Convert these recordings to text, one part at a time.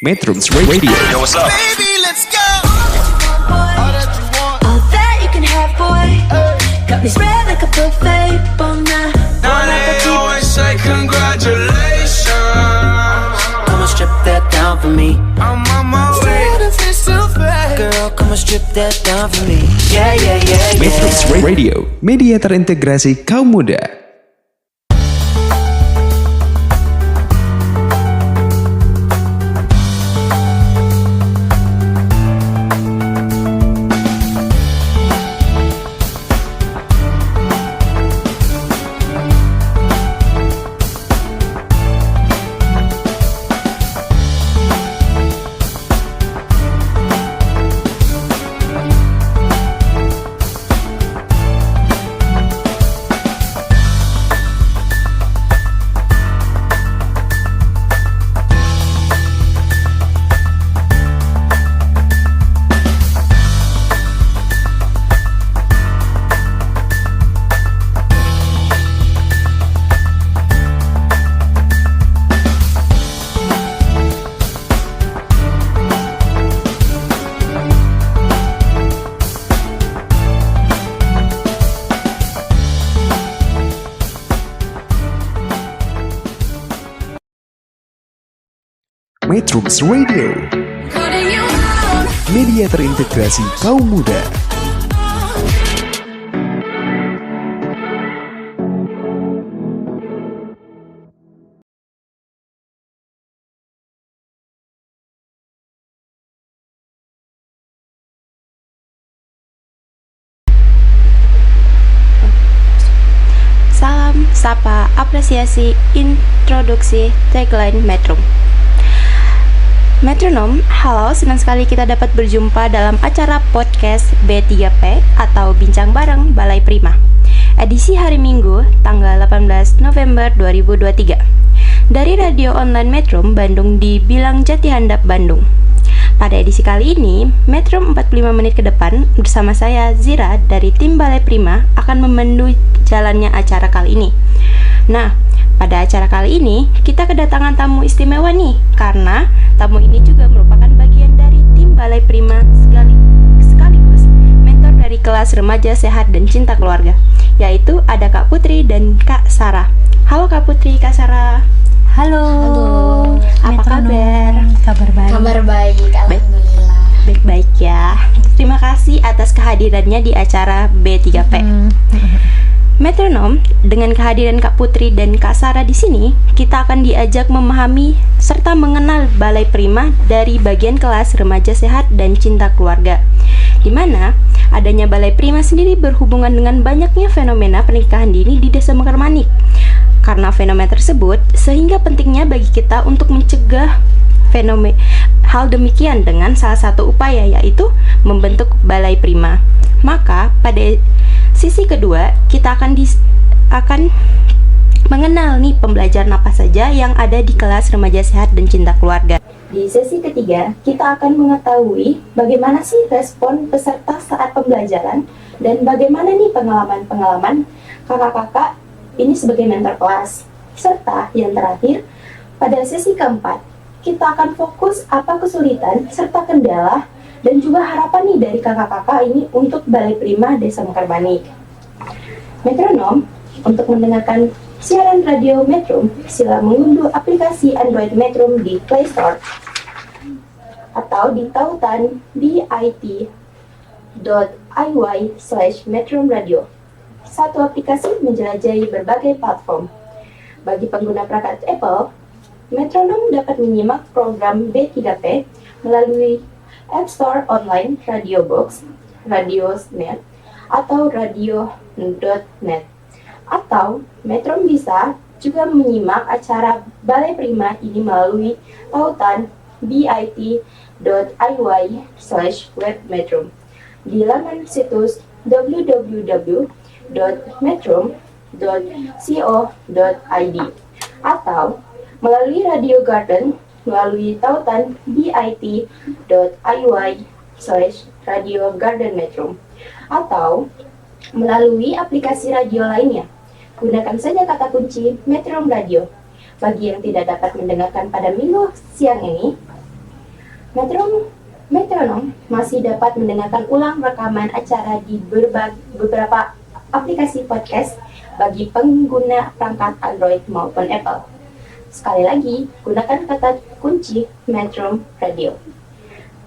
Metrums Radio. Yo, what's up? Baby, let's go. All that you want. All that you can have, boy. Got me spread like a buffet, bon night. Now they always say congratulations. Come and strip that down for me. I'm on my way. Girl, come and strip that down for me. Yeah, yeah, yeah, Metrums yeah. Radio, media terintegrasi kaum muda. Metrums Radio, media terintegrasi kaum muda. Salam, sapa, apresiasi, introduksi, tagline Metrum. Metronom, halo, senang sekali kita dapat berjumpa dalam acara podcast B3P atau Bincang Bareng Balai Prima. Edisi hari Minggu, tanggal 18 November 2023. Dari radio online Metrum Bandung di Bilang Jati Handap, Bandung. Pada edisi kali ini, Metrum 45 menit ke depan bersama saya Zira dari tim Balai Prima akan memandu jalannya acara kali ini. Nah, pada acara kali ini kita kedatangan tamu istimewa nih, karena tamu ini juga merupakan bagian dari tim Balai Prima sekaligus mentor dari kelas remaja sehat dan cinta keluarga, yaitu ada Kak Putri dan Kak Sarah. Halo Kak Putri, Kak Sarah. Halo. Apa kabar? Kabar baik. Kabar baik, alhamdulillah. Baik-baik ya. Terima kasih atas kehadirannya di acara B3P. Metronom, dengan kehadiran Kak Putri dan Kak Sarah di sini, kita akan diajak memahami serta mengenal Balai Prima dari bagian kelas remaja sehat dan cinta keluarga. Di mana adanya Balai Prima sendiri berhubungan dengan banyaknya fenomena pernikahan dini di Desa Mekarmanik. Karena fenomena tersebut, sehingga pentingnya bagi kita untuk mencegah hal demikian dengan salah satu upaya, yaitu membentuk Balai Prima. Maka pada sisi kedua, kita akan mengenal nih pembelajaran apa saja yang ada di kelas remaja sehat dan cinta keluarga. Di sesi ketiga, kita akan mengetahui bagaimana sih respon peserta saat pembelajaran dan bagaimana nih pengalaman-pengalaman kakak-kakak ini sebagai mentor kelas. Serta yang terakhir, pada sesi keempat, kita akan fokus apa kesulitan serta kendala dan juga harapan nih dari kakak-kakak ini untuk Balai Prima Desa Mekarmanik. Metronom, untuk mendengarkan siaran radio Metrum, sila mengunduh aplikasi Android Metrum di Play Store atau di tautan bit.ly/metrumradio. Satu aplikasi menjelajahi berbagai platform. Bagi pengguna perangkat Apple, Metronom dapat menyimak program B3P melalui App Store online Radio Box, Radiosnet, atau radio.net. Atau Metrum bisa juga menyimak acara Balai Prima ini melalui tautan bit.ly/webmetrum di laman situs www.metrum.co.id atau melalui Radio Garden melalui tautan bit.ly/Radio Garden Metrum atau melalui aplikasi radio lainnya. Gunakan saja kata kunci Metrum Radio. Bagi yang tidak dapat mendengarkan pada minggu siang ini, Metronom masih dapat mendengarkan ulang rekaman acara di beberapa aplikasi podcast bagi pengguna perangkat Android maupun Apple. Sekali lagi, gunakan kata kunci Metro Radio.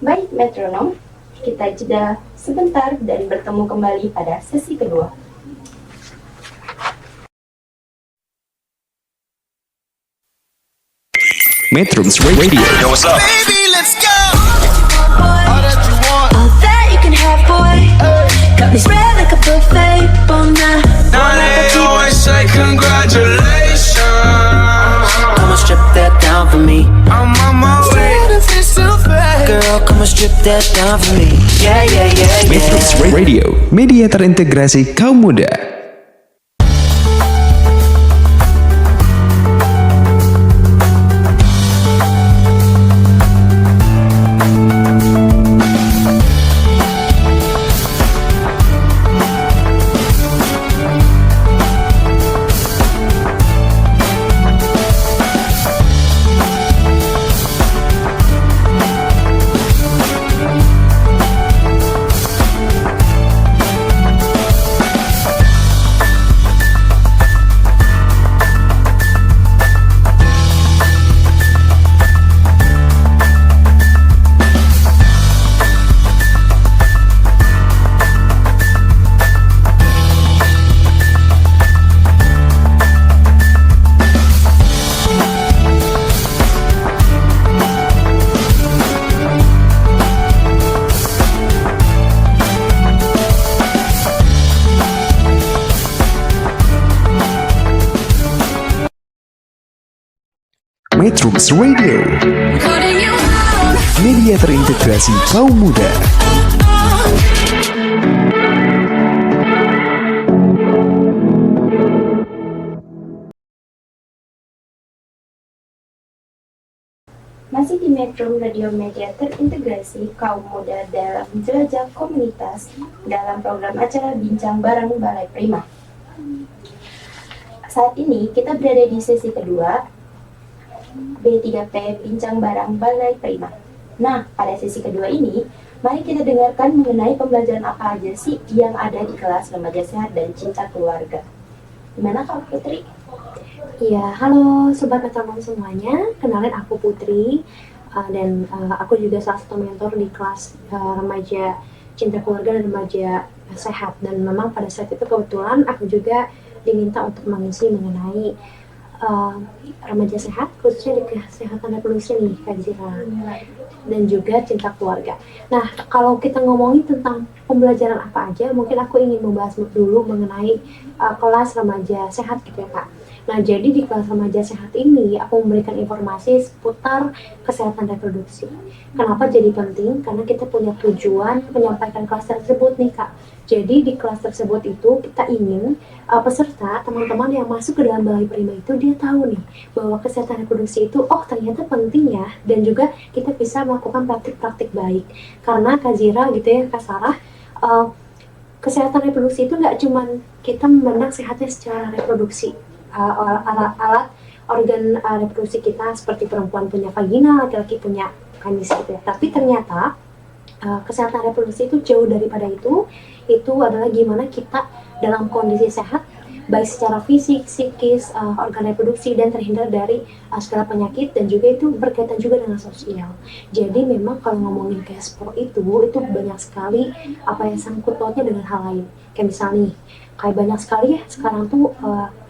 Baik metronom, kita jeda sebentar dan bertemu kembali pada sesi kedua. Metrums Radio. Yo, what's up? All that you can have, boy. Got me spread like a buffet. Bon Now they always say congratulations. Come and strip that down for me. I'm on my way. Girl, come and strip that down for me. Yeah, yeah, yeah, Metrums yeah. Radio, media terintegrasi kaum muda. Metrums Radio, calling you out. media terintegrasi kaum muda. Masih di Metro Radio, media terintegrasi kaum muda dalam jelajah komunitas dalam program acara Bincang Bareng Balai Prima. Saat ini kita berada di sesi kedua B3P Bincang Bareng Balai Prima. Nah, pada sesi kedua ini, mari kita dengarkan mengenai pembelajaran apa aja sih yang ada di kelas Remaja Sehat dan Cinta Keluarga. Gimana Kak Putri? Ya, halo Sobat Metronom semuanya, kenalin aku Putri dan aku juga salah satu mentor di kelas Remaja Cinta Keluarga dan Remaja Sehat. Dan memang pada saat itu kebetulan aku juga diminta untuk mengisi mengenai remaja sehat, khususnya di kesehatan reproduksi nih Kak Zira, dan juga cinta keluarga. Nah, kalau kita ngomongin tentang pembelajaran apa aja, mungkin aku ingin membahas dulu mengenai kelas remaja sehat gitu ya Kak. Nah, jadi di kelas remaja sehat ini aku memberikan informasi seputar kesehatan reproduksi. Kenapa jadi penting? Karena kita punya tujuan menyampaikan kelas tersebut nih Kak. Jadi di kelas tersebut itu kita ingin peserta, teman-teman yang masuk ke dalam Balai Prima itu dia tahu nih bahwa kesehatan reproduksi itu ternyata penting ya, dan juga kita bisa melakukan praktik-praktik baik. Karena Kak Zira gitu ya Kak Sarah, kesehatan reproduksi itu nggak cuman kita memandang sehatnya secara reproduksi, alat organ reproduksi kita seperti perempuan punya vagina, laki-laki punya penis gitu ya. Tapi ternyata kesehatan reproduksi itu jauh daripada itu adalah gimana kita dalam kondisi sehat, baik secara fisik, psikis, organ reproduksi, dan terhindar dari segala penyakit, dan juga itu berkaitan juga dengan sosial. Jadi memang kalau ngomongin KSPO itu banyak sekali apa yang sangkut pautnya dengan hal lain. Kayak misalnya kayak banyak sekali ya sekarang tuh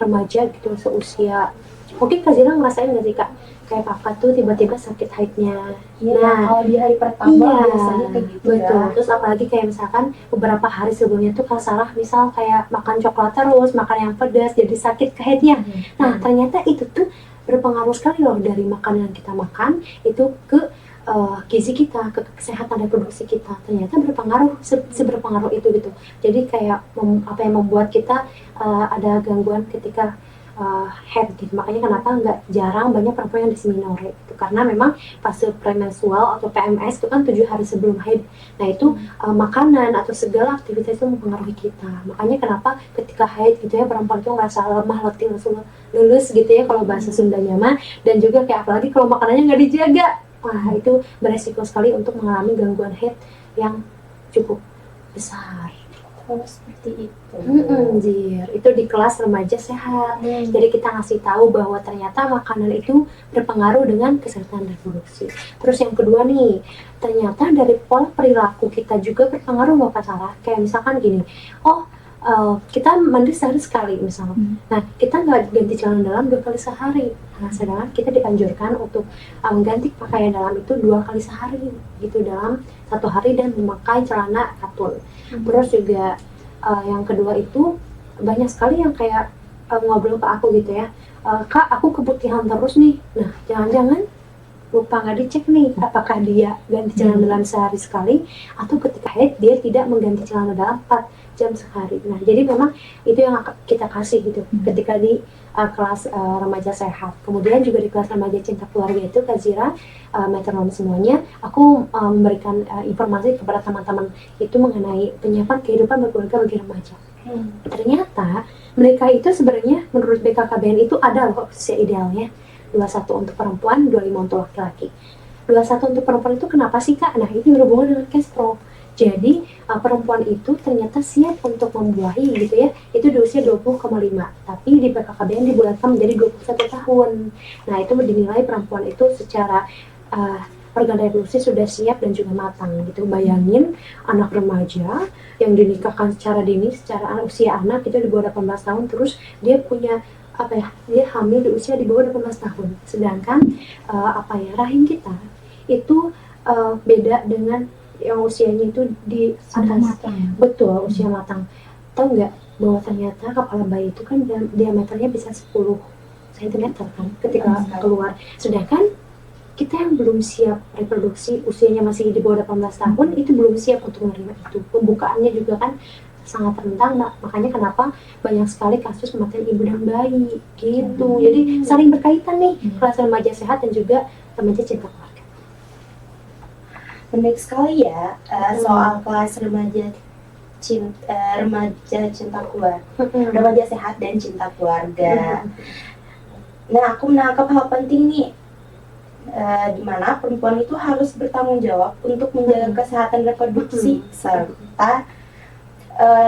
remaja gitu seusia, mungkin Kak Zira ngerasain nggak sih Kak, kayak kakak tuh tiba-tiba sakit haidnya. Kalau di hari pertama biasanya kayak gitu betul. ya. Terus apalagi kayak misalkan beberapa hari sebelumnya tuh Kak Sarah misal kayak makan coklat terus, makan yang pedas, jadi sakit ke haidnya. Nah ternyata itu tuh berpengaruh sekali loh dari makanan yang kita makan itu ke gizi kita, ke kesehatan reproduksi kita. Ternyata berpengaruh, seberpengaruh itu gitu. Jadi kayak apa yang membuat kita ada gangguan ketika head gitu. Makanya kenapa nggak jarang banyak perempuan yang dysmenorrhea itu, karena memang fase premenstrual atau PMS itu kan 7 hari sebelum haid. Nah itu makanan atau segala aktivitas itu mempengaruhi kita. Makanya kenapa ketika haid gitu ya perempuan itu ngerasa lemah, letih, langsung lulus gitu ya kalau bahasa Sundanya mah. Dan juga kayak apalagi kalau makanannya nggak dijaga, wah itu beresiko sekali untuk mengalami gangguan head yang cukup besar. Oh, seperti itu. Jir, itu di kelas remaja sehat. Jadi kita ngasih tahu bahwa ternyata makanan itu berpengaruh dengan kesehatan reproduksi. Terus yang kedua nih, ternyata dari pola perilaku kita juga berpengaruh loh Kak Sarah. Kayak misalkan gini, kita mandi sehari sekali misalnya. Nah, kita nggak ganti celana dalam 2 kali sehari. Nah, sedangkan kita dianjurkan untuk mengganti pakaian dalam itu 2 kali sehari gitu dalam 1 hari dan memakai celana katun. Terus juga yang kedua itu banyak sekali yang kayak ngobrol ke aku gitu ya, Kak aku keputihan terus nih. Nah, jangan-jangan lupa nggak dicek nih apakah dia ganti celana dalam sehari sekali atau ketika haid dia tidak mengganti celana dalam 4 jam sehari. Nah, jadi memang itu yang kita kasih gitu ketika di kelas remaja sehat. Kemudian juga di kelas remaja cinta keluarga itu Kak Zira, metronom semuanya, aku memberikan informasi kepada teman-teman itu mengenai penyiapan kehidupan berkeluarga bagi remaja. Ternyata mereka itu sebenarnya menurut BKKBN itu ada loh usia idealnya 21 untuk perempuan, 25 untuk laki-laki. 21 untuk perempuan itu kenapa sih Kak? Nah, itu berhubungan dengan castrol. Jadi perempuan itu ternyata siap untuk membuahi gitu ya, itu di usia 20,5, tapi di BKKBN dibulatkan menjadi 21 tahun. Nah, itu dinilai perempuan itu secara organ reproduksi sudah siap dan juga matang gitu. Bayangin anak remaja yang dinikahkan secara dini, secara usia anak itu di bawah 18 tahun, terus dia punya dia hamil di usia di bawah 18 tahun. Sedangkan rahim kita itu beda dengan yang usianya itu di atas. Betul, usia matang. Tahu nggak bahwa ternyata kepala bayi itu kan diameternya bisa 10 cm kan ketika keluar. Sedangkan kita yang belum siap reproduksi, usianya masih di bawah 18 tahun, itu belum siap untuk menerima itu. Pembukaannya juga kan sangat rentan, makanya kenapa banyak sekali kasus kematian ibu dan bayi gitu. Jadi saling berkaitan nih kelas remaja sehat dan juga remaja cinta keluarga. Menarik sekali ya soal kelas remaja cinta keluarga, remaja sehat dan cinta keluarga. Nah, aku menangkap hal penting nih, di mana perempuan itu harus bertanggung jawab untuk menjaga kesehatan reproduksi serta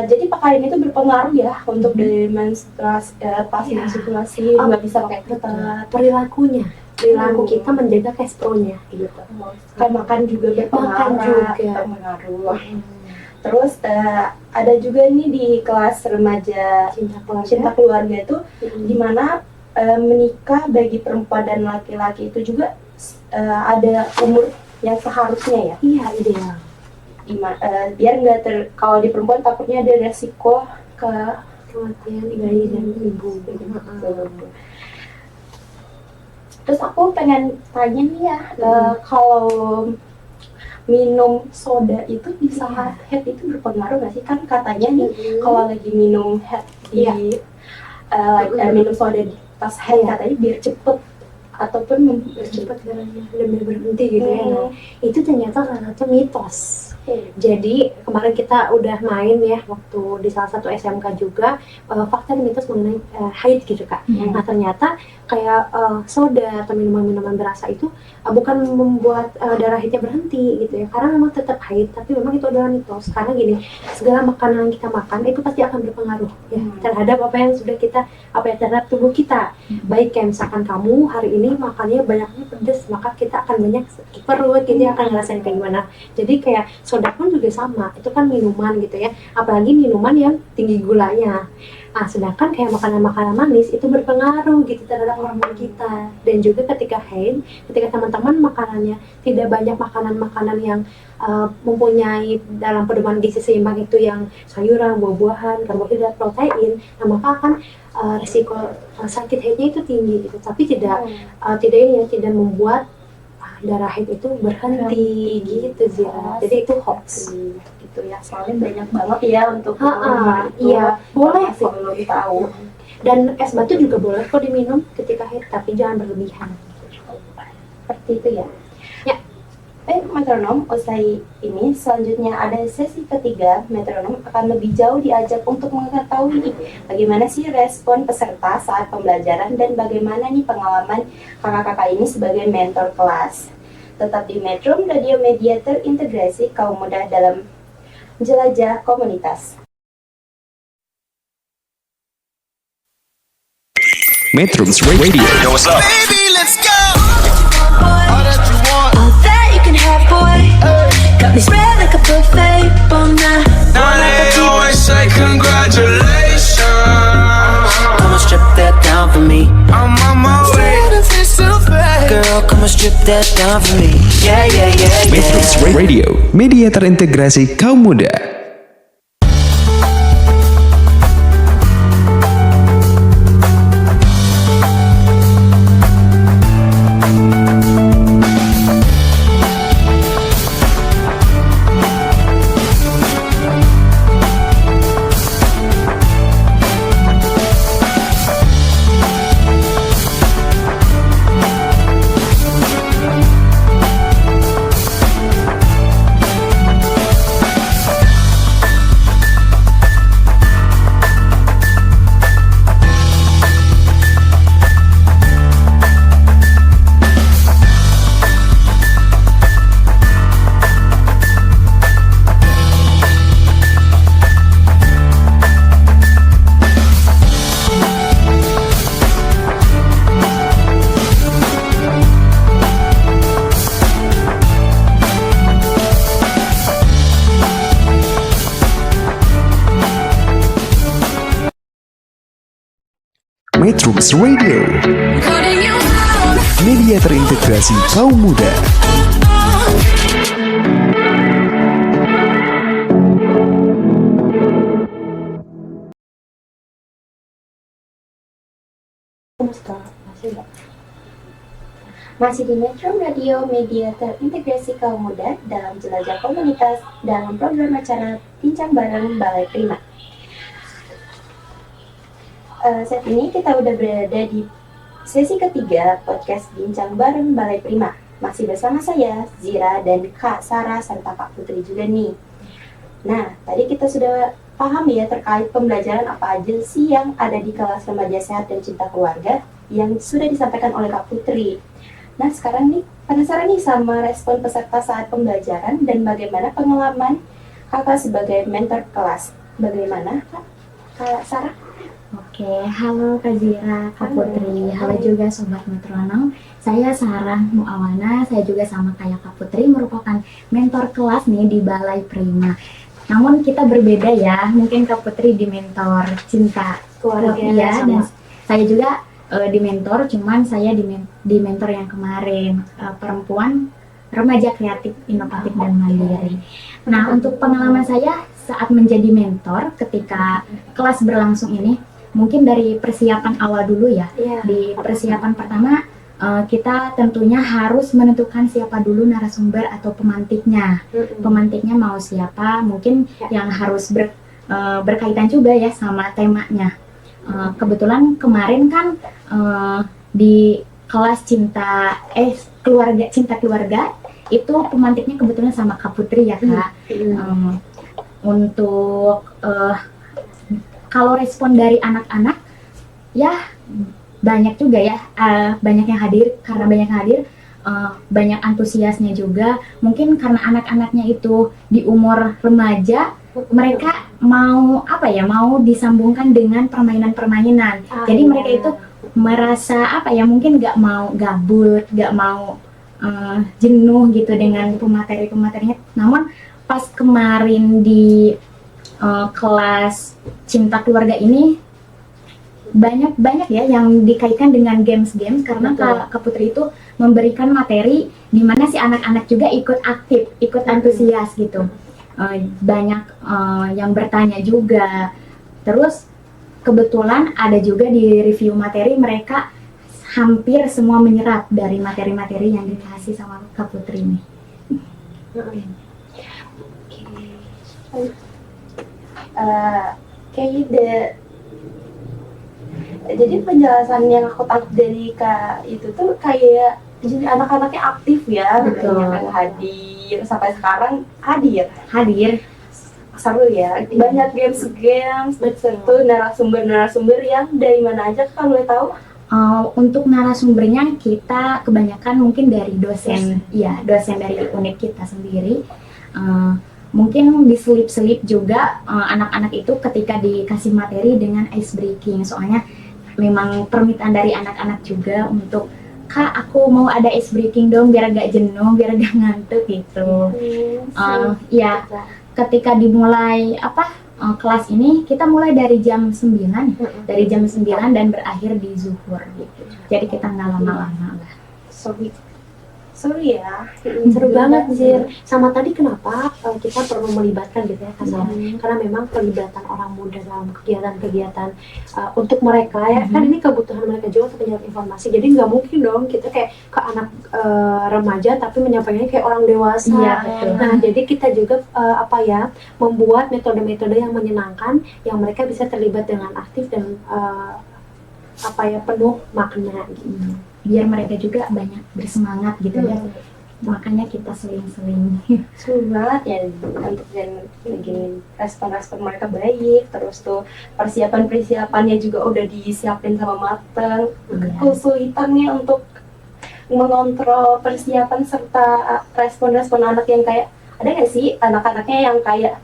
jadi pakaian itu berpengaruh ya untuk dari menstruasi, pas menstruasi nggak bisa pakai ketat. Perilaku kita menjaga castronya gitu. Kayak makan juga berpengaruh. Terus ada juga nih di kelas remaja cinta keluarga itu di mana menikah bagi perempuan dan laki-laki itu juga ada umur yang seharusnya ya. Iya, ideal. Biar nggak kalau di perempuan takutnya ada resiko kematian bayi dan ibu. Terus aku pengen tanya nih ya, kalau minum soda itu bisa head itu berpengaruh nggak sih? Kan katanya nih kalau lagi minum head minum soda pas head katanya biar cepet ataupun mempercepat darahnya dan berhenti gitu ya. Nah, itu ternyata salah satu mitos. Jadi kemarin kita udah main ya waktu di salah satu SMK juga fakta dan mitos mengenai haid gitu Kak. Nah, ternyata kayak soda atau minuman-minuman berasa itu bukan membuat darah haidnya berhenti gitu ya, karena memang tetap haid, tapi memang itu adalah mitos. Karena gini, segala makanan yang kita makan itu pasti akan berpengaruh ya terhadap apa yang sudah kita terhadap tubuh kita. Baik kayak misalkan kamu hari ini makannya banyaknya pedas, maka kita akan banyak sakit perut, kita akan ngerasain kayak gimana. Jadi kayak soda pun juga sama, itu kan minuman gitu ya, apalagi minuman yang tinggi gulanya. Nah, sedangkan kayak makanan-makanan manis itu berpengaruh gitu terhadap hormon kita. Dan juga ketika haid, ketika teman-teman makanannya tidak banyak makanan-makanan yang mempunyai dalam pedoman gizi seimbang itu yang sayuran, buah-buahan, karbohidrat, protein, nah maka akan risiko sakit haidnya itu tinggi gitu. Tapi tidak membuat darah haid itu berhenti gitu Zira. Jadi itu hoax gitu ya, soalnya banyak banget ya untuk iya, boleh sih belum tahu. Dan es batu juga boleh kok diminum ketika haid, tapi jangan berlebihan. Seperti itu ya. Metronom, usai ini selanjutnya ada sesi ketiga. Metronom akan lebih jauh diajak untuk mengetahui bagaimana sih respon peserta saat pembelajaran dan bagaimana nih pengalaman kakak-kakak ini sebagai mentor kelas. Tetap di Metro Radio, media terintegrasi kaum muda dalam jelajah komunitas. Metrums Radio. Yo, what's up? Baby, let's go. All that you can have, boy. Got me spread like a buffet, bon night. Now they always say congratulations. Come on, strip that down for me. I'm on my way. Girl, come on, strip that down for me. Yeah, yeah, yeah, Metrums yeah. Radio, media terintegrasi kaum muda. Metrums Radio, media terintegrasi kaum muda. Masih di Metro Radio, media terintegrasi kaum muda dalam jelajah komunitas dalam program acara Bincang Bareng Balai Prima. Saat ini kita udah berada di sesi ketiga podcast Bincang Bareng Balai Prima. Masih bersama saya, Zira, dan Kak Sarah, serta Kak Putri juga nih. Nah, tadi kita sudah paham ya terkait pembelajaran apa aja sih yang ada di kelas remaja sehat dan cinta keluarga yang sudah disampaikan oleh Kak Putri. Nah, sekarang nih penasaran nih sama respon peserta saat pembelajaran dan bagaimana pengalaman Kakak sebagai mentor kelas. Bagaimana Kak Sarah? Oke, halo Kak Zira, Kak Putri, halo juga Sobat Metronom. Saya Sarah Muawana, saya juga sama kayak Kak Putri merupakan mentor kelas nih di Balai Prima. Namun kita berbeda ya, mungkin Kak Putri di mentor cinta keluarga ya, dan saya juga di mentor, cuman saya di mentor yang kemarin, perempuan remaja kreatif, inovatif dan mandiri. Nah, untuk pengalaman saya saat menjadi mentor ketika kelas berlangsung ini, mungkin dari persiapan awal dulu ya. Di persiapan pertama kita tentunya harus menentukan siapa dulu narasumber atau pemantiknya. Pemantiknya mau siapa, mungkin yang harus berkaitan juga ya sama temanya. Kebetulan kemarin kan di kelas cinta keluarga itu pemantiknya kebetulan sama Kak Putri ya Kak. Untuk kalau respon dari anak-anak ya banyak juga ya, banyak yang hadir. Karena banyak yang hadir, banyak antusiasnya juga. Mungkin karena anak-anaknya itu di umur remaja, mereka mau mau disambungkan dengan permainan-permainan. Jadi mereka itu merasa mungkin nggak mau gabut, nggak mau jenuh gitu dengan pemateri-pematerinya. Namun pas kemarin di kelas cinta keluarga ini banyak ya yang dikaitkan dengan games karena Kak Putri itu memberikan materi di mana si anak-anak juga ikut aktif, ikut antusias gitu. Banyak yang bertanya juga. Terus kebetulan ada juga di review materi, mereka hampir semua menyerap dari materi-materi yang dikasih sama Kak Putri ini. Jadi penjelasan yang aku tangkap dari Kak itu tuh kayak jadi anak-anaknya aktif ya, Betul. yang hadir sampai sekarang hadir. Seru ya, banyak games tentu narasumber yang dari mana aja Kak boleh tahu? Untuk narasumbernya kita kebanyakan mungkin dari dosen dari unit kita sendiri. Mungkin diselip-selip juga anak-anak itu ketika dikasih materi dengan ice breaking. Soalnya memang permintaan dari anak-anak juga untuk, Kak, aku mau ada ice breaking dong biar agak jenuh, biar agak ngantuk gitu. Ya, ketika dimulai kelas ini kita mulai dari jam 9 dan berakhir di zuhur gitu. Jadi kita nggak lama-lama lah. Seru ya. Seru banget Zir. Sama tadi kenapa kita perlu melibatkan gitu ya kasarnya. Karena memang pelibatan orang muda dalam kegiatan-kegiatan untuk mereka ya kan ini kebutuhan mereka juga untuk menyerap informasi. Jadi nggak mungkin dong kita kayak ke anak remaja tapi menyampaikannya kayak orang dewasa. Iya, betul. Nah jadi kita juga membuat metode-metode yang menyenangkan yang mereka bisa terlibat dengan aktif dan penuh makna gitu. Biar mereka juga banyak bersemangat gitu ya. Makanya kita seling-seling. Seru banget ya untuk bikin respon-respon mereka baik. Terus tuh persiapannya juga udah disiapin sama mateng. Kesulitannya untuk mengontrol persiapan serta respon-respon anak yang kayak, ada nggak sih anak-anaknya yang kayak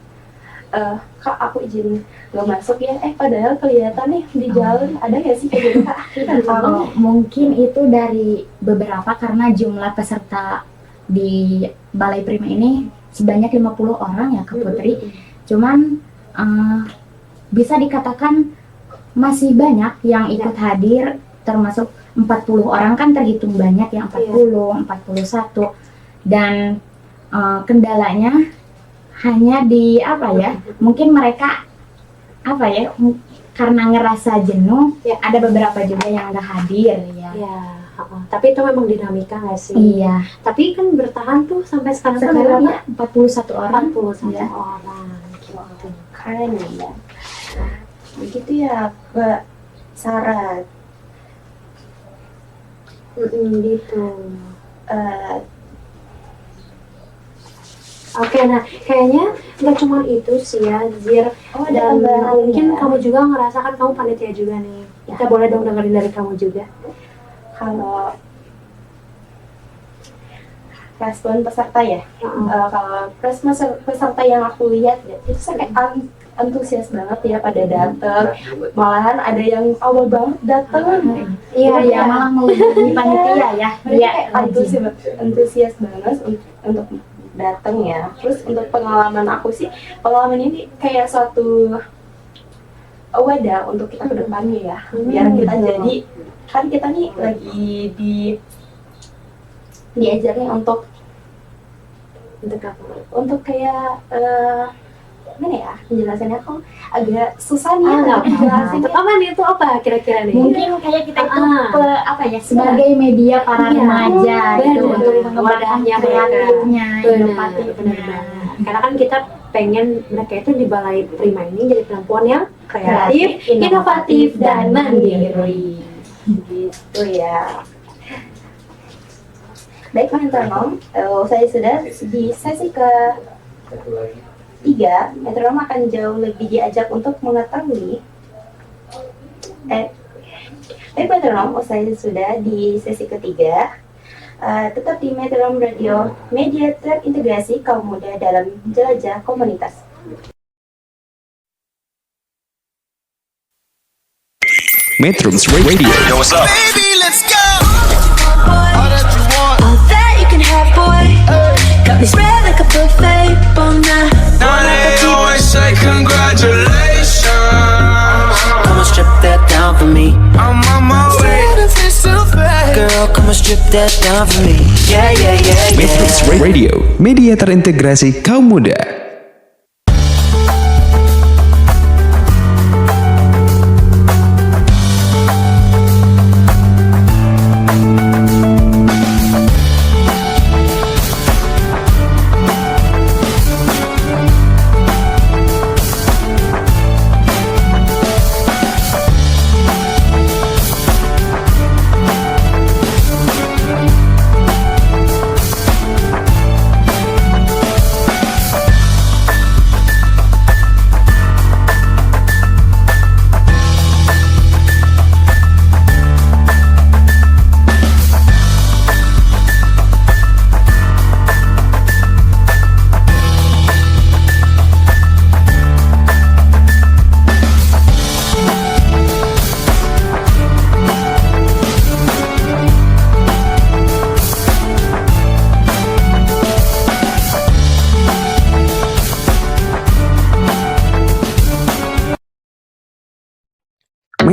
Kak, aku izin gak masuk ya, padahal kelihatan nih di jalan, ada nggak sih kayak gitu Kak? Mungkin itu dari beberapa, karena jumlah peserta di Balai Prima ini sebanyak 50 orang ya Kak Putri. Cuman bisa dikatakan masih banyak yang ikut hadir, termasuk 40 orang kan terhitung banyak ya, 41. Dan kendalanya hanya di mungkin mereka karena ngerasa jenuh, ada beberapa juga yang nggak hadir ya. Tapi itu memang dinamika nggak sih? Iya. Tapi kan bertahan tuh sampai sekarang ya 41 orang. 41 orang. Gitu. Keren ya. Begitu ya Mbak Sarah. Gitu. Oke, nah kayaknya nggak cuma itu sih ya, Zir. Dan mungkin kamu juga ngerasakan kamu panitia juga nih. Kita boleh dong dengerin dari kamu juga. Kalau respon peserta ya, kalau respon peserta yang aku lihat ya, itu sangat antusias banget ya pada datang. Malahan ada yang awal banget datang. Iya, malah melebihi panitia ya. Iya, antusias banget untuk datang ya. Terus untuk pengalaman aku sih, pengalaman ini kayak suatu wadah untuk kita ke depannya ya. Biar kita jadi, kan kita nih lagi diajarin untuk kayak gimana ya penjelasannya, kok agak susah nih jelasin. Itu apa kira-kira nih? Mungkin kayak kita itu sebagai media para remaja gitu, untuk mengembangkan kreatifnya, inovatifnya. Karena kan kita pengen mereka itu di Balai Prima ini jadi perempuan yang kreatif, inovatif dan mandiri. Gitu ya. Baik metronom, saya sudah di sesi ke-3. Metronom akan jauh lebih diajak untuk mengetahui baik metronom, saya sudah di sesi ke-3. Tetap di Metronom Radio, media terintegrasi kaum muda dalam jelajah komunitas. Metrums Radio. Yo, what's up? Baby, let's go. All that you want, all that you can have, boy. Got me spread like a buffet, bon Now they always say congratulations. Come on, strip that down for me. I'm on my way. Girl, come on, strip that down for me. Yeah, yeah, yeah, Metrums yeah. Radio, media terintegrasi kaum muda.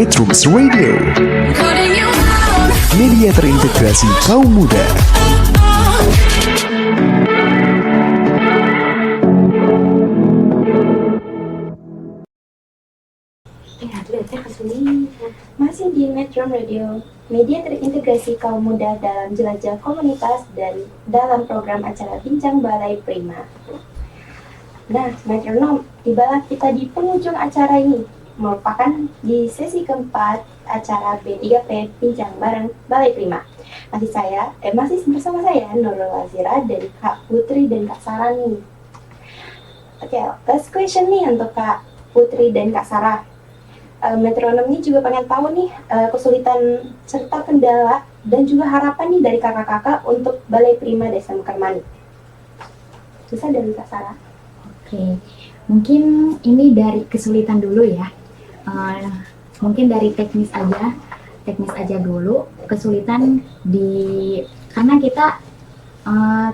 Metrums Radio, Calling you out. media terintegrasi kaum muda. Lihatnya ke sini. Masih di Metro Radio, media terintegrasi kaum muda dalam jelajah komunitas dan dalam program acara Bincang Balai Prima. Nah, metronom, tibalah kita di penghujung acara ini, merupakan di sesi keempat acara B3P Bincang Bareng Balai Prima. Masih bersama saya Nurul Wazira dan Kak Putri dan Kak Sarah nih. Oke, last question nih untuk Kak Putri dan Kak Sarah. Metronom ini juga pengen tahu nih kesulitan serta kendala dan juga harapan nih dari kakak-kakak untuk Balai Prima Desa Mekarmani. Bisa dari Kak Sarah? Oke, mungkin ini dari kesulitan dulu ya. Mungkin dari teknis aja dulu. Kesulitan karena kita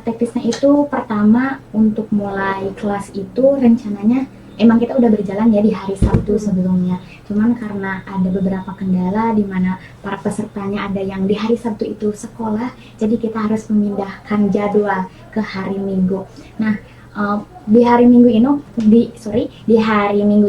teknisnya itu pertama untuk mulai kelas itu rencananya emang kita udah berjalan ya di hari Sabtu sebelumnya. Cuman karena ada beberapa kendala di mana para pesertanya ada yang di hari Sabtu itu sekolah, jadi kita harus memindahkan jadwal ke hari Minggu. Nah, di hari Minggu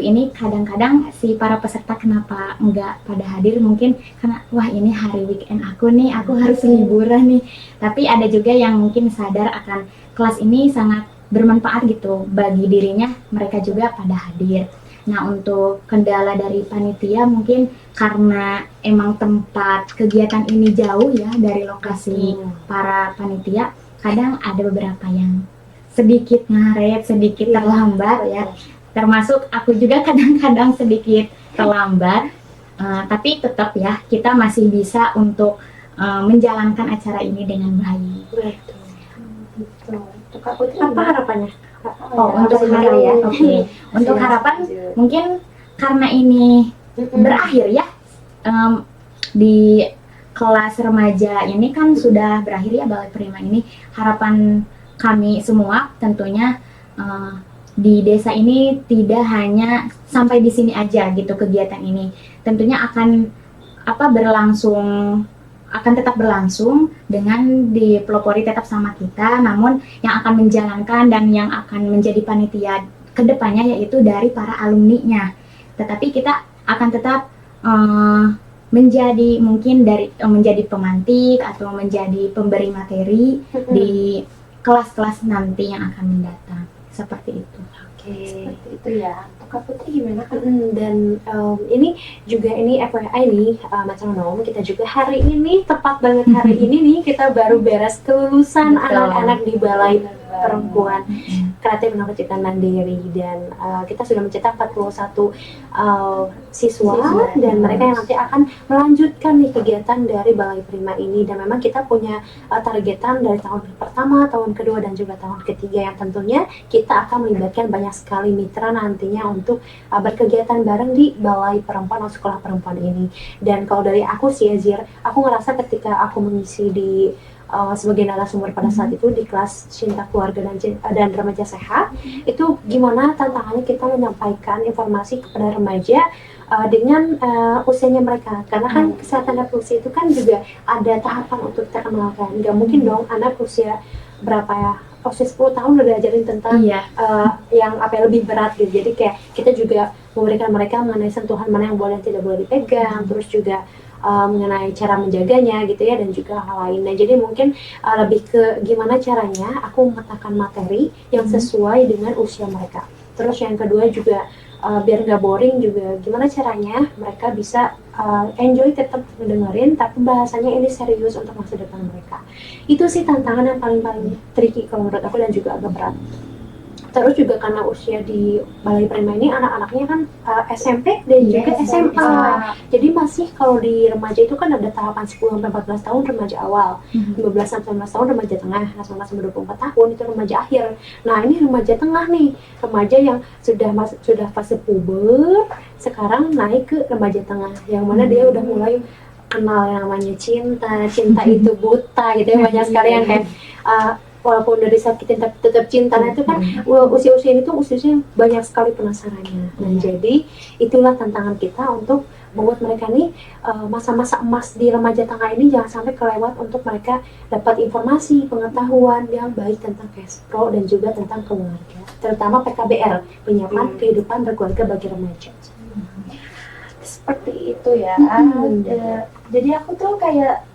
ini kadang-kadang si para peserta kenapa enggak pada hadir, mungkin karena wah ini hari weekend aku nih, aku harus liburan nih. Tapi ada juga yang mungkin sadar akan kelas ini sangat bermanfaat gitu bagi dirinya, mereka juga pada hadir. Nah, untuk kendala dari panitia mungkin karena emang tempat kegiatan ini jauh ya dari lokasi para panitia, kadang ada beberapa yang sedikit ngaret, sedikit terlambat ya. Termasuk aku juga kadang-kadang sedikit terlambat, tapi tetap ya kita masih bisa untuk menjalankan acara ini dengan baik. Betul. Untuk Kak Putri, Apa harapannya? Untuk harapan ya. Oke. Untuk harapan mungkin karena ini berakhir ya, di kelas remaja ini kan sudah berakhir ya Balai Prima ini. Harapan kami semua tentunya di desa ini tidak hanya sampai di sini aja gitu kegiatan ini. Tentunya akan tetap berlangsung dengan dipelopori tetap sama kita, namun yang akan menjalankan dan yang akan menjadi panitia kedepannya yaitu dari para alumninya. Tetapi kita akan tetap menjadi pemantik atau menjadi pemberi materi di kelas-kelas nanti yang akan mendatang, seperti itu. seperti itu ya. Untuk Kak Putri gimana Kak? Dan ini FYI nih, metronom, kita juga hari ini, tepat banget hari ini nih, kita baru beres kelulusan anak-anak di Balai Perempuan Kreatif Menangkap Ciptaan Mandiri, dan kita sudah mencetak 41 siswa dan mereka yang nanti akan melanjutkan nih kegiatan dari Balai Prima ini. Dan memang kita punya targetan dari tahun pertama, tahun kedua, dan juga tahun ketiga yang tentunya kita akan melibatkan banyak sekali mitra nantinya untuk berkegiatan bareng di Balai Perempuan atau Sekolah Perempuan ini. Dan kalau dari aku sih Zir, aku ngerasa ketika aku mengisi di sebagai narasumber pada saat itu di kelas Cinta Keluarga dan Remaja Sehat, itu gimana tantangannya kita menyampaikan informasi kepada remaja dengan usianya mereka, karena kan kesehatan reproduksi itu kan juga ada tahapan untuk kita kenalkan. Nggak mungkin dong anak usia berapa ya, usia 10 tahun udah diajarin tentang yang lebih berat gitu. Jadi kayak kita juga memberikan mereka mengenai sentuhan mana yang boleh dan tidak boleh dipegang, terus juga mengenai cara menjaganya gitu ya, dan juga hal lainnya. Jadi mungkin lebih ke gimana caranya aku memetakan materi yang sesuai dengan usia mereka. Terus yang kedua juga biar nggak boring juga, gimana caranya mereka bisa enjoy tetap ngedengerin tapi bahasanya ini serius untuk masa depan mereka. Itu sih tantangan yang paling tricky kalau menurut aku dan juga agak berat. Terus juga karena usia di Balai Prima ini anak-anaknya kan SMP dan juga SMA. Jadi masih kalau di remaja itu kan ada tahapan 10-14 tahun remaja awal, 15-19 tahun remaja tengah, 19-24 tahun itu remaja akhir. Nah ini remaja tengah nih, remaja yang sudah fase puber, sekarang naik ke remaja tengah, yang mana dia udah mulai kenal yang namanya cinta itu buta gitu ya, banyak sekali yang kayak walaupun udah disakitin tapi tetap cinta. Nah itu kan usia-usia ini tuh usia banyak sekali penasarannya. Nah jadi itulah tantangan kita untuk membuat mereka nih masa-masa emas di remaja tengah ini jangan sampai kelewat untuk mereka dapat informasi, pengetahuan yang baik tentang cash pro dan juga tentang keluarga, terutama PKBR, penyiapan kehidupan berkeluarga bagi remaja. Seperti itu ya. Jadi aku tuh kayak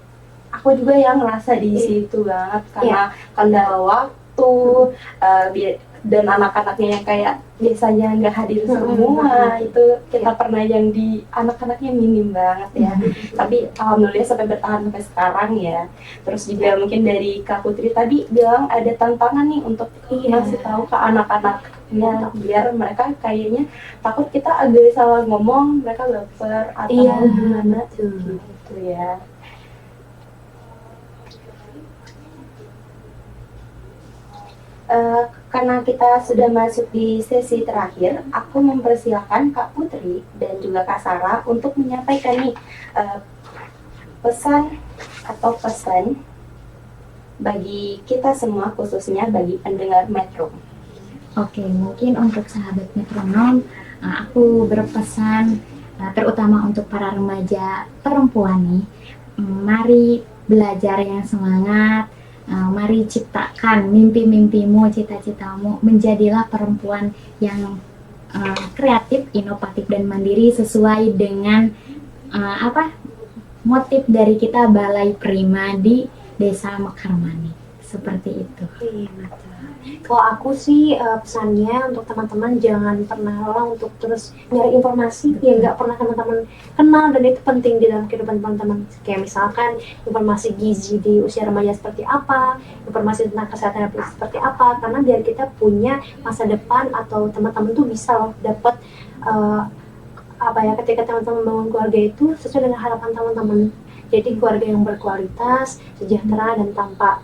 aku juga yang ngerasa di situ banget karena kendala waktu, dan anak-anaknya yang kayak biasanya nggak hadir semua, itu kita pernah yang di anak-anaknya minim banget ya. Tapi alhamdulillah sampai bertahan sampai sekarang ya. Terus juga mungkin dari Kak Putri tadi bilang ada tantangan nih untuk ngasih tahu ke anak-anaknya biar mereka kayaknya takut kita agak salah ngomong, mereka baper atau gimana gitu ya. Karena kita sudah masuk di sesi terakhir, aku mempersilahkan Kak Putri dan juga Kak Sarah untuk menyampaikan nih pesan bagi kita semua, khususnya bagi pendengar Metro. Oke, mungkin untuk sahabat metronom, aku berpesan terutama untuk para remaja perempuan nih, mari belajar yang semangat. Mari ciptakan mimpi-mimpimu, cita-citamu, menjadilah perempuan yang kreatif, inovatif dan mandiri sesuai dengan motif dari kita Balai Prima di Desa Mekarmani. Seperti itu. Kalau aku sih pesannya untuk teman-teman jangan pernah lelah untuk terus nyari informasi yang nggak pernah teman-teman kenal, dan itu penting di dalam kehidupan teman-teman. Kayak misalkan informasi gizi di usia remaja seperti apa, informasi tentang kesehatan reproduksi seperti apa, karena biar kita punya masa depan atau teman-teman tuh bisa loh dapat ketika teman-teman membangun keluarga itu sesuai dengan harapan teman-teman. Jadi keluarga yang berkualitas, sejahtera dan tanpa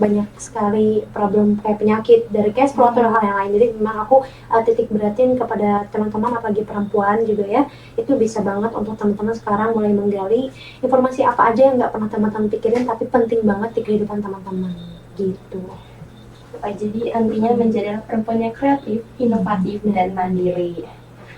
banyak sekali problem kayak penyakit dari cash flow atau hal yang lain. Jadi memang aku titik beratin kepada teman-teman apalagi perempuan juga ya, itu bisa banget untuk teman-teman sekarang mulai menggali informasi apa aja yang nggak pernah teman-teman pikirin tapi penting banget di kehidupan teman-teman gitu. Jadi intinya menjadi perempuan yang kreatif, inovatif dan mandiri.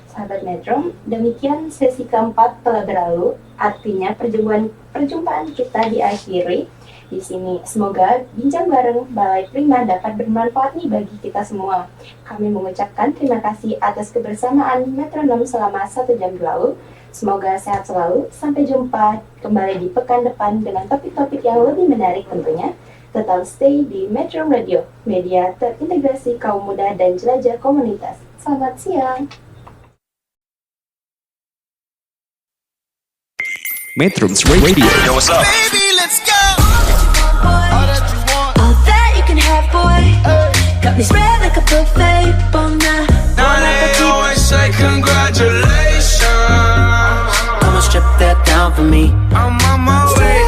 Sahabat Metro, demikian sesi keempat telah berlalu, artinya perjumpaan kita diakhiri di sini. Semoga bincang bareng Balai Prima dapat bermanfaat nih bagi kita semua. Kami mengucapkan terima kasih atas kebersamaan metronom selama 1 jam berlalu. Semoga sehat selalu. Sampai jumpa kembali di pekan depan dengan topik-topik yang lebih menarik tentunya. Tetap stay di Metro Radio, media terintegrasi kaum muda dan jelajah komunitas. Selamat siang. Metrums Radio. Yo, what's up? Baby, let's go. All that you can have, boy. Got me spread like a buffet. Now they always say congratulations. Come and strip that down for me. I'm on my way.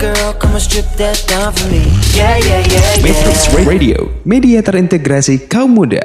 Girl, come and strip that down for me. Yeah, yeah, yeah, Metrums yeah. Radio, media terintegrasi kaum muda.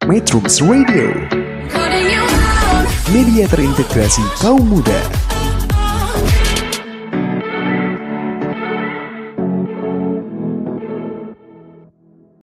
Metrums Radio, media terintegrasi kaum muda.